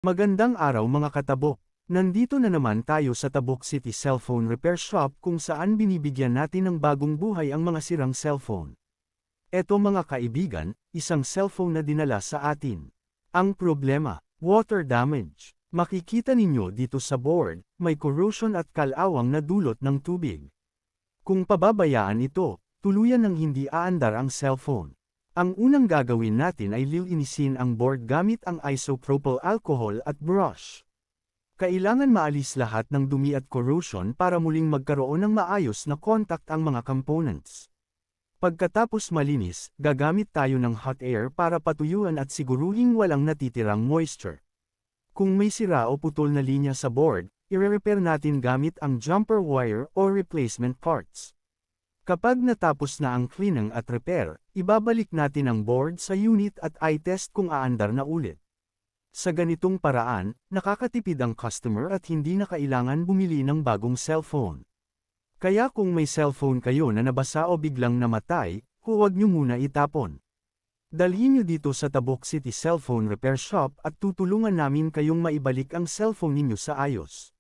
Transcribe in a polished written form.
Magandang araw mga katabok. Nandito na naman tayo sa Tabuk City Cellphone Repair Shop kung saan binibigyan natin ng bagong buhay ang mga sirang cellphone. Eto mga kaibigan, isang cellphone na dinala sa atin. Ang problema, water damage. Makikita ninyo dito sa board, may corrosion at kalawang na dulot ng tubig. Kung pababayaan ito, tuluyan ng hindi aandar ang cellphone. Ang unang gagawin natin ay lilinisin ang board gamit ang isopropyl alcohol at brush. Kailangan maalis lahat ng dumi at corrosion para muling magkaroon ng maayos na contact ang mga components. Pagkatapos malinis, gagamit tayo ng hot air para patuyuan at siguruhing walang natitirang moisture. Kung may sira o putol na linya sa board, i-repair natin gamit ang jumper wire o replacement parts. Kapag natapos na ang cleaning at repair, ibabalik natin ang board sa unit at i-test kung aandar na ulit. Sa ganitong paraan, nakakatipid ang customer at hindi na kailangan bumili ng bagong cellphone. Kaya kung may cellphone kayo na nabasa o biglang namatay, huwag nyo muna itapon. Dalhin nyo dito sa Tabuk City Cellphone Repair Shop at tutulungan namin kayong maibalik ang cellphone ninyo sa ayos.